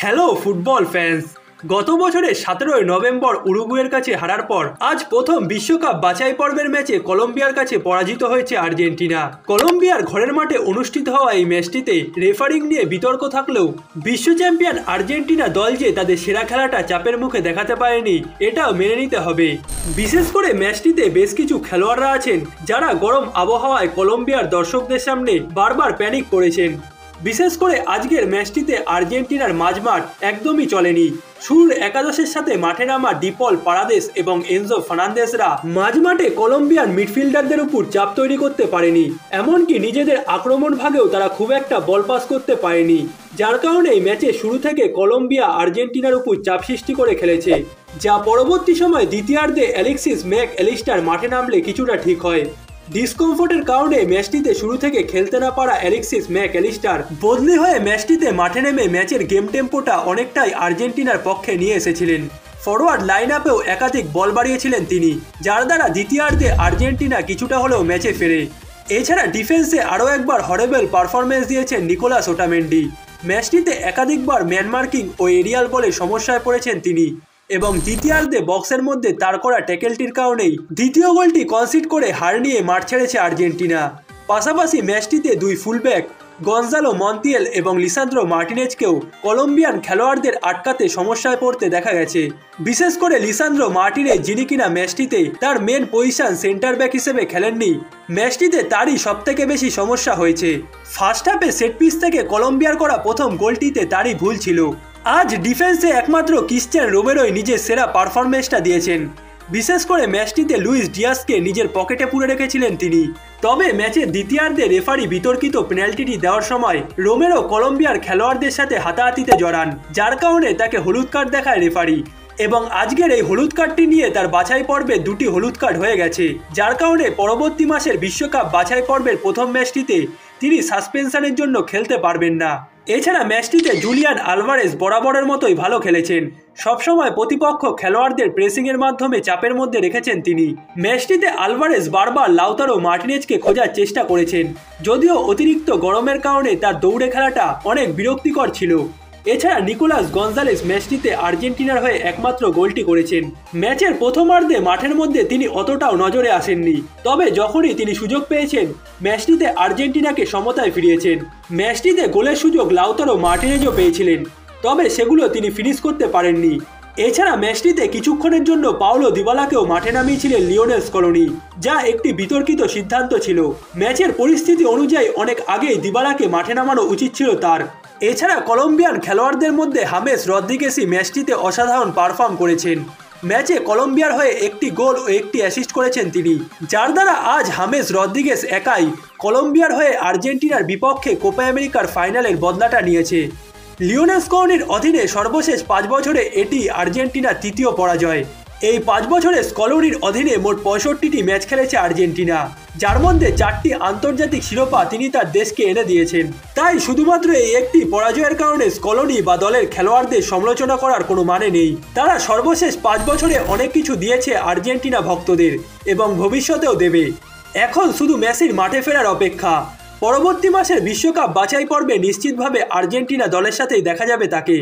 Hello football fans. গত বছরের 17 November উরুগুয়ের কাছে হারার পর আজ প্রথম বিশ্বকাপ বাছাই পর্বের ম্যাচে কলম্বিয়ার কাছে পরাজিত হয়েছে আর্জেন্টিনা। কলম্বিয়ার ঘরের মাঠে অনুষ্ঠিত হওয়া এই ম্যাচটিতে রেফারিং নিয়ে বিতর্ক থাকলেও বিশ্ব চ্যাম্পিয়ন আর্জেন্টিনা দল যে তাদের সেরা খেলাটা চাপের মুখে দেখাতে পারেনি এটাও মেনে নিতে হবে। বিশেষ করে ম্যাচটিতে বেশ কিছু খেলোয়াড়রা আছেন যারা গরম আবহাওয়ায় কলম্বিয়ার দর্শকদের সামনে বারবার প্যানিক করেছেন। বিশেষ করে আজকের ম্যাচটিতে আর্জেন্টিনার মাঝমাঠ একদমই চলেনি। শুরুর একাদশের সাথে মাঠে নামা ডিপল পারাদেস এবং এনজো ফার্নান্দেসরা মাঝমাঠে কলম্বিয়ান মিডফিল্ডারদের উপর চাপ তৈরি করতে পারেনি, এমনকি নিজেদের আক্রমণ ভাগেও তারা খুব একটা বল পাস করতে পারেনি, যার কারণে এই ম্যাচে শুরু থেকে কলম্বিয়া আর্জেন্টিনার উপর চাপ সৃষ্টি করে খেলেছে, যা পরবর্তী সময় দ্বিতীয়ার্ধে অ্যালেক্সিস ম্যাক অ্যালিস্টার মাঠে নামলে কিছুটা ঠিক হয়। ডিসকমফোর্টের কারণে ম্যাচটিতে শুরু থেকে খেলতে না পারা অ্যালেক্সিস ম্যাক অ্যালিস্টার বদলি হয়ে ম্যাচটিতে মাঠে নেমে ম্যাচের গেম টেম্পোটা অনেকটাই আর্জেন্টিনার পক্ষে নিয়ে এসেছিলেন। ফরওয়ার্ড লাইন আপেও একাধিক বল বাড়িয়েছিলেন তিনি, যার দ্বারা দ্বিতীয়ার্ধে আর্জেন্টিনা কিছুটা হলেও ম্যাচে ফেরে। এছাড়া ডিফেন্সে আরও একবার হরেবল পারফরমেন্স দিয়েছেন নিকোলাস ওটামেন্ডি। ম্যাচটিতে একাধিকবার ম্যান মার্কিং ও এরিয়াল বলে সমস্যায় পড়েছেন তিনি এবং দ্বিতীয়ার্ধে বক্সের মধ্যে তার করা ট্যাকেলটির কারণেই দ্বিতীয় গোলটি কনসিড করে হার নিয়ে মাঠ ছেড়েছে আর্জেন্টিনা। পাশাপাশি ম্যাচটিতে দুই ফুলব্যাক গনজালো মন্তিয়েল এবং লিসান্দ্রো মার্টিনেজকেও কলম্বিয়ান খেলোয়াড়দের আটকাতে সমস্যায় পড়তে দেখা গেছে। বিশেষ করে লিসান্দ্রো মার্টিনেজ, যিনি কিনা ম্যাচটিতে তার মেন পজিশন সেন্টার ব্যাক হিসেবে খেলেননি, ম্যাচটিতে তারই সবথেকে বেশি সমস্যা হয়েছে। ফার্স্ট হাফে সেট পিস থেকে কলম্বিয়ার করা প্রথম গোলটিতে তারই ভুল ছিল। আজ ডিফেন্সে একমাত্র ক্রিশ্চিয়ান রোমেরোই নিজের সেরা পারফরমেন্সটা দিয়েছেন। বিশেষ করে ম্যাচটিতে লুইস ডিয়াসকে নিজের পকেটে পুরে রেখেছিলেন তিনি। তবে ম্যাচের দ্বিতীয়ার্ধে রেফারি বিতর্কিত পেনাল্টিটি দেওয়ার সময় রোমেরো কলম্বিয়ার খেলোয়াড়দের সাথে হাতাহাতিতে জড়ান, যার কারণে তাকে হলুদ কার্ড দেখায় রেফারি এবং আজকের এই হলুদ কার্ডটি নিয়ে তার বাছাই পর্বে দুটি হলুদ কার্ড হয়ে গেছে, যার কারণে পরবর্তী মাসের বিশ্বকাপ বাছাই পর্বের প্রথম ম্যাচটিতে তিনি সাসপেনশনের জন্য খেলতে পারবেন না। এছাড়া ম্যাচটিতে জুলিয়ান আলভারেজ বরাবরের মতোই ভালো খেলেছেন। সবসময় প্রতিপক্ষ খেলোয়াড়দের প্রেসিংয়ের মাধ্যমে চাপের মধ্যে রেখেছেন তিনি। ম্যাচটিতে আলভারেজ বারবার লাউতারো মার্টিনেজকে খোঁজার চেষ্টা করেছেন, যদিও অতিরিক্ত গরমের কারণে তার দৌড়ে খেলাটা অনেক বিরক্তিকর ছিল। এছাড়া নিকোলাস গনজালেস ম্যাচটিতে আর্জেন্টিনার হয়ে একমাত্র গোলটি করেছেন। ম্যাচের প্রথমার্ধে মাঠের মধ্যে তিনি অতটাও নজরে আসেননি, তবে যখনই তিনি সুযোগ পেয়েছেন ম্যাচটিতে আর্জেন্টিনাকে সমতায় ফিরিয়েছেন। ম্যাচটিতে গোলের সুযোগ লাউতারো মার্টিনেজও পেয়েছিলেন, তবে সেগুলো তিনি ফিনিশ করতে পারেননি। এছাড়া ম্যাচটিতে কিছুক্ষণের জন্য পাওলো দিবালাকেও মাঠে নামিয়েছিলেন লিওনেল স্কলোনি, যা একটি বিতর্কিত সিদ্ধান্ত ছিল। ম্যাচের পরিস্থিতি অনুযায়ী অনেক আগেই দিবালাকে মাঠে নামানো উচিত ছিল তার। এছাড়া কলম্বিয়ান খেলোয়াড়দের মধ্যে হামেস রদ্রিগেসই ম্যাচটিতে অসাধারণ পারফর্ম করেছেন। ম্যাচে কলম্বিয়ার হয়ে একটি গোল ও একটি অ্যাসিস্ট করেছেন তিনি, যার দ্বারা আজ হামেস রদ্রিগেস একাই কলম্বিয়ার হয়ে আর্জেন্টিনার বিপক্ষে কোপা আমেরিকার ফাইনালের বদলাটা নিয়েছে। লিওনেল স্কলোনির অধীনে সর্বশেষ 5 বছরে এটি আর্জেন্টিনার তৃতীয় পরাজয়। এই 5 বছরে স্কলোনির অধীনে মোট 65টি ম্যাচ খেলেছে আর্জেন্টিনা, যার মধ্যে 4টি আন্তর্জাতিক শিরোপা তিনি তার দেশকে এনে দিয়েছেন। তাই শুধুমাত্র এই একটি পরাজয়ের কারণে স্কলোনি বা দলের খেলোয়াড়দের সমালোচনা করার কোনো মানে নেই। তারা সর্বশেষ 5 বছরে অনেক কিছু দিয়েছে আর্জেন্টিনা ভক্তদের এবং ভবিষ্যতেও দেবে। এখন শুধু মেসির মাঠে ফেরার অপেক্ষা। পরবর্তী মাসের বিশ্বকাপ বাছাই পর্বে নিশ্চিতভাবে আর্জেন্টিনা দলের সাথেই দেখা যাবে তাকে।